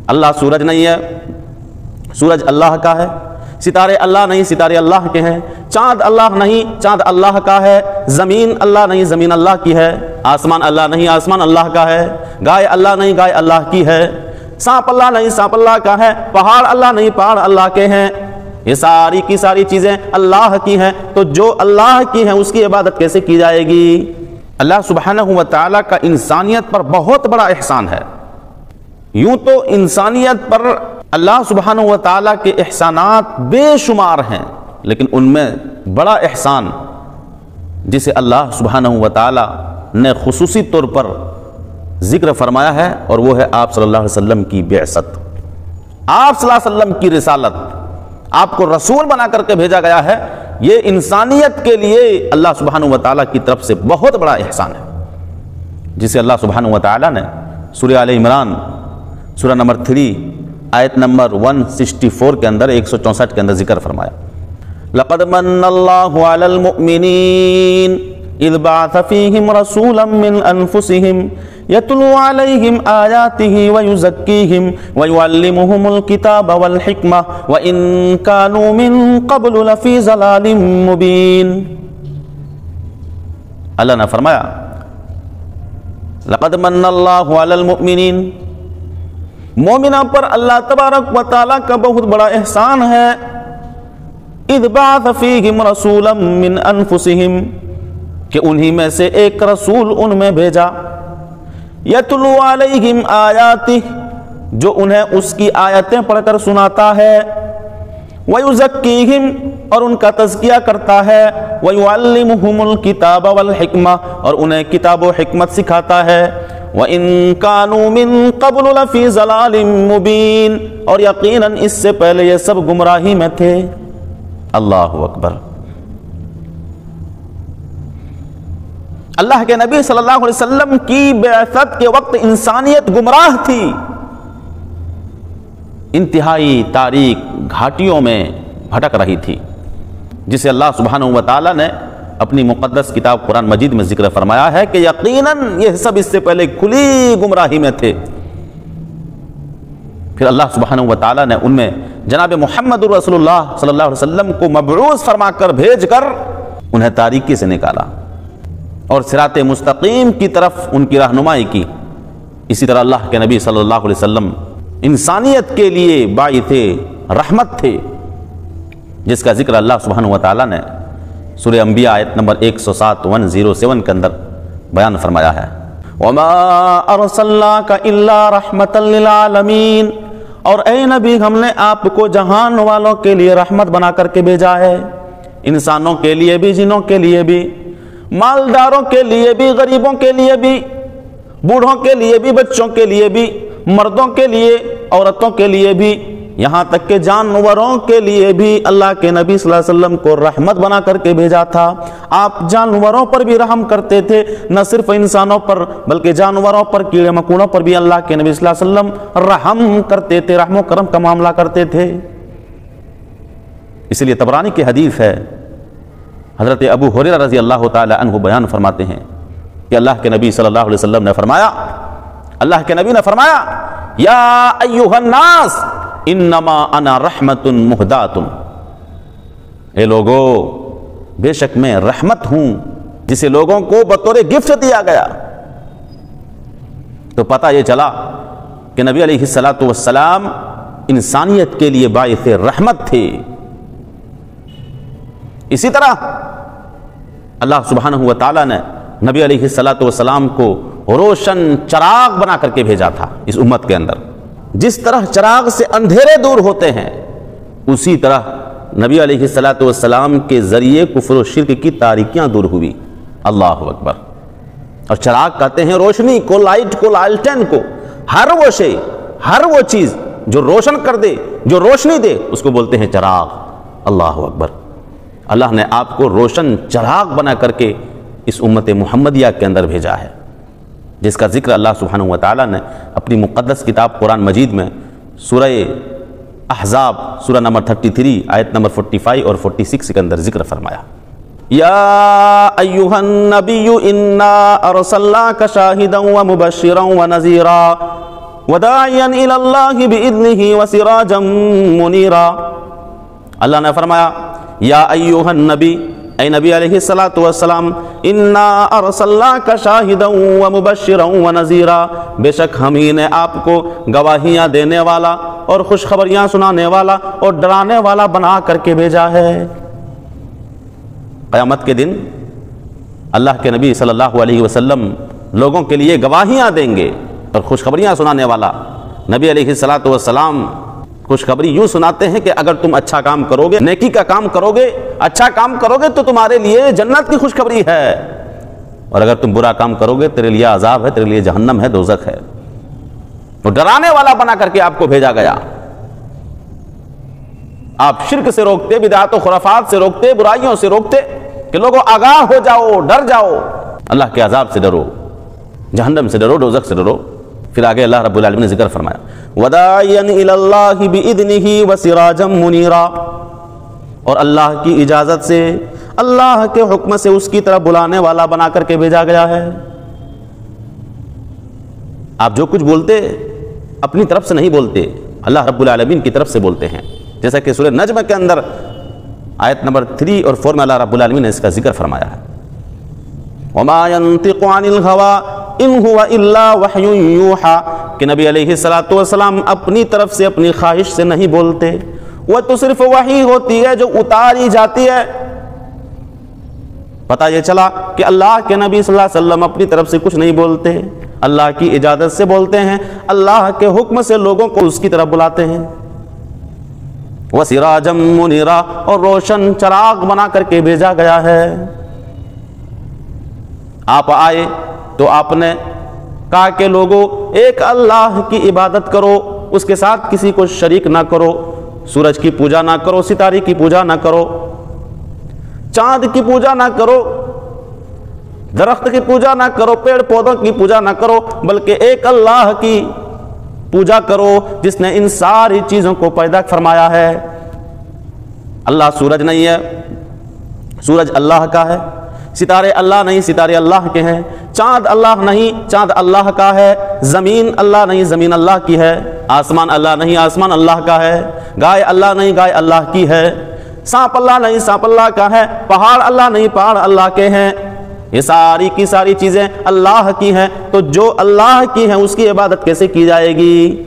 اللہ سورج نہیں ہے، سورج اللہ کا ہے، ستارے اللہ نہیں، ستارے اللہ کے ہیں، چاند اللہ نہیں، چاند اللہ کا ہے، زمین اللہ نہیں، زمین اللہ کی ہے، آسمان اللہ نہیں، آسمان اللہ کا ہے، گائے اللہ نہیں، گائے اللہ کی ہے، سانپ اللہ نہیں، سانپ اللہ کا ہے، پہاڑ اللہ نہیں، پہاڑ اللہ کے ہیں۔ یہ ساری کی ساری چیزیں اللہ کی ہیں، تو جو اللہ کی ہیں اس کی عبادت کیسے کی جائے گی؟ اللہ سبحانہ و تعالیٰ کا انسانیت پر بہت بڑا احسان ہے۔ یوں تو انسانیت پر اللہ سبحانہ و تعالیٰ کے احسانات بے شمار ہیں، لیکن ان میں بڑا احسان جسے اللہ سبحانہ و تعالیٰ نے خصوصی طور پر ذکر فرمایا ہے، اور وہ ہے آپ صلی اللہ علیہ وسلم کی بعثت، آپ صلی اللہ علیہ وسلم کی رسالت، آپ کو رسول بنا کر کے بھیجا گیا ہے۔ یہ انسانیت کے لیے اللہ سبحانہ و تعالیٰ کی طرف سے بہت بڑا احسان ہے، جسے اللہ سبحانہ و تعالیٰ نے سورہ آل عمران سورہ نمبر 3 آیت نمبر 164 کے اندر 164 کے اندر ذکر فرمایا۔ لقد من اللہ علی المؤمنین اذ بعث فیہم رسولا من انفسہم یتلو علیہم آیاتہ ویزکیہم ویعلمہم الکتاب والحکمہ وإن کانوا من قبل لفی ضلال مبین۔ اللہ نے فرمایا لقد من اللہ علی المؤمنین، مومنہ پر اللہ تبارک و تعالیٰ کا بہت بڑا احسان ہے۔ اذ بعث فیہم رسولا من انفسہم، کہ انہی میں سے ایک رسول ان میں بھیجا، یتلو علیہم آیاتہ، جو انہیں اس کی آیتیں پڑھ کر سناتا ہے، ویزکیہم، اور ان کا تزکیہ کرتا ہے، ویعلمہم الکتاب والحکمہ، اور انہیں کتاب و حکمت سکھاتا ہے، وَإِن كَانُوا مِن قَبْلُ لَفِي ضَلَالٍ مُبِينٍ، اور یقیناً اس سے پہلے یہ سب گمراہی میں تھے۔ اللہ اکبر۔ اللہ کے نبی صلی اللہ علیہ وسلم کی بعثت کے وقت انسانیت گمراہ تھی، انتہائی تاریک گھاٹیوں میں بھٹک رہی تھی، جسے اللہ سبحانہ و تعالیٰ نے اپنی مقدس کتاب قرآن مجید میں ذکر فرمایا ہے کہ یقیناً یہ سب اس سے پہلے کھلی گمراہی میں تھے۔ پھر اللہ سبحانہ و تعالیٰ نے ان میں جناب محمد رسول اللہ صلی اللہ علیہ وسلم کو مبعوث فرما کر بھیج کر انہیں تاریکی سے نکالا اور صراط مستقیم کی طرف ان کی رہنمائی کی۔ اسی طرح اللہ کے نبی صلی اللہ علیہ وسلم انسانیت کے لیے باعث رحمت تھے، جس کا ذکر اللہ سبحانہ و تعالیٰ نے سورہ انبیاء آیت نمبر 107 کے اندر بیان فرمایا ہے۔ وَمَا أَرْسَلْنَاكَ إِلَّا رَحْمَةً لِلْعَالَمِينَ، اور اے نبی ہم نے آپ کو جہان والوں کے لیے رحمت بنا کر کے بھیجا ہے، انسانوں کے لیے بھی، جنوں کے لیے بھی، مالداروں کے لیے بھی، غریبوں کے لیے بھی، بوڑھوں کے لیے بھی، بچوں کے لیے بھی، مردوں کے لیے، عورتوں کے لیے بھی، یہاں تک کہ جانوروں کے لیے بھی اللہ کے نبی صلی اللہ علیہ وسلم کو رحمت بنا کر کے بھیجا تھا۔ آپ جانوروں پر بھی رحم کرتے تھے، نہ صرف انسانوں پر بلکہ جانوروں پر، کیڑے مکوڑوں پر بھی اللہ کے نبی صلی اللہ علیہ وسلم رحم کرتے تھے، رحم و کرم کا معاملہ کرتے تھے۔ اس لیے طبرانی کی حدیث ہے، حضرت ابو ہریرہ رضی اللہ تعالی عنہ بیان فرماتے ہیں کہ اللہ کے نبی صلی اللہ علیہ وسلم نے فرمایا، اللہ کے نبی نے فرمایا یا ایھا الناس انما انا رحمت مہدات، اے لوگو بے شک میں رحمت ہوں جسے لوگوں کو بطور گفٹ دیا گیا۔ تو پتہ یہ چلا کہ نبی علیہ السلام انسانیت کے لیے باعث رحمت تھے۔ اسی طرح اللہ سبحانہ و تعالیٰ نے نبی علیہ السلام کو روشن چراغ بنا کر کے بھیجا تھا اس امت کے اندر۔ جس طرح چراغ سے اندھیرے دور ہوتے ہیں، اسی طرح نبی علیہ السلام کے ذریعے کفر و شرک کی تاریکیاں دور ہوئی۔ اللہ اکبر۔ اور چراغ کہتے ہیں روشنی کو، لائٹ کو، لالٹین کو، ہر وہ شے، ہر وہ چیز جو روشن کر دے، جو روشنی دے، اس کو بولتے ہیں چراغ۔ اللہ اکبر۔ اللہ نے آپ کو روشن چراغ بنا کر کے اس امت محمدیہ کے اندر بھیجا ہے، جس کا ذکر اللہ سبحانہ و تعالیٰ نے اپنی مقدس کتاب قرآن مجید میں سورہ احزاب سورہ نمبر 33 آیت نمبر 45 اور 46 کے اندر ذکر فرمایا۔ یا ایھا النبی انا ارسلناک شاہدا ومبشرا ونذیرا، وداعیا الی اللہ بإذنہ وسراجا منیرا۔ اللہ نے فرمایا یا ایھا النبی، اے نبی علیہ الصلوۃ والسلام، انا ارسلناک شاہدا ومبشرا ونذیرا، بے شک ہم ہی نے آپ کو گواہیاں دینے والا اور خوشخبریاں سنانے والا اور ڈرانے والا بنا کر کے بھیجا ہے۔ قیامت کے دن اللہ کے نبی صلی اللہ علیہ وسلم لوگوں کے لیے گواہیاں دیں گے اور خوشخبریاں سنانے والا۔ نبی علیہ الصلوۃ والسلام خوشخبری یوں سناتے ہیں کہ اگر تم اچھا کام کرو گے، نیکی کا کام کرو گے، اچھا کام کرو گے تو تمہارے لیے جنت کی خوشخبری ہے، اور اگر تم برا کام کرو گے تیرے لیے عذاب ہے، تیرے لیے جہنم ہے، دوزخ ہے۔ تو ڈرانے والا بنا کر کے آپ کو بھیجا گیا۔ آپ شرک سے روکتے، بدعات و خرافات سے روکتے، برائیوں سے روکتے کہ لوگوں آگاہ ہو جاؤ، ڈر جاؤ، اللہ کے عذاب سے ڈرو، جہنم سے ڈرو، دوزخ سے ڈرو۔ پھر آگے اللہ رب العالمین نے ذکر فرمایا وَدَاعِيًا إِلَى اللَّهِ بِإِذْنِهِ وَسِرَاجًا مُنِيرًا، اور اللہ کی اجازت سے، اللہ کے حکم سے اس کی طرف بلانے والا بنا کر کے بھیجا گیا ہے۔ آپ جو کچھ بولتے اپنی طرف سے نہیں بولتے، اللہ رب العالمین کی طرف سے بولتے ہیں، جیسا کہ سورہ نجم کے اندر آیت نمبر 3 اور 4 میں اللہ رب العالمین نے اس کا ذکر فرمایا ہے وَمَا يَنطِقُ عَنِ الْهَوَىٰ إِنْ هُوَ إِلَّا وَحْيٌ يُوحَىٰ، کہ نبی علیہ الصلوۃ والسلام اپنی طرف سے، اپنی خواہش سے نہیں بولتے، وہ تو صرف وحی ہوتی ہے جو اتاری جاتی ہے۔ پتہ یہ چلا کہ اللہ کے نبی صلی اللہ علیہ وسلم اپنی طرف سے کچھ نہیں بولتے، اللہ کی اجازت سے بولتے ہیں، اللہ کے حکم سے لوگوں کو اس کی طرف بلاتے ہیں۔ وَسِرَاجًا مُنِيرًا، اور روشن چراغ بنا کر کے بھیجا گیا ہے۔ آپ آئے تو آپ نے کہا کہ لوگوں ایک اللہ کی عبادت کرو، اس کے ساتھ کسی کو شریک نہ کرو، سورج کی پوجا نہ کرو، ستارے کی پوجا نہ کرو، چاند کی پوجا نہ کرو، درخت کی پوجا نہ کرو، پیڑ پودوں کی پوجا نہ کرو، بلکہ ایک اللہ کی پوجا کرو جس نے ان ساری چیزوں کو پیدا فرمایا ہے۔ اللہ سورج نہیں ہے، سورج اللہ کا ہے، ستارے اللہ نہیں، ستارے اللہ کے ہیں، چاند اللہ نہیں، چاند اللہ کا ہے، زمین اللہ نہیں، زمین اللہ کی ہے، آسمان اللہ نہیں، آسمان اللہ کا ہے، گائے اللہ نہیں، گائے اللہ کی ہے، سانپ اللہ نہیں، سانپ اللہ کا ہے، پہاڑ اللہ نہیں، پہاڑ اللہ کے ہیں۔ یہ ساری کی ساری چیزیں اللہ کی ہیں، تو جو اللہ کی ہیں اس کی عبادت کیسے کی جائے گی؟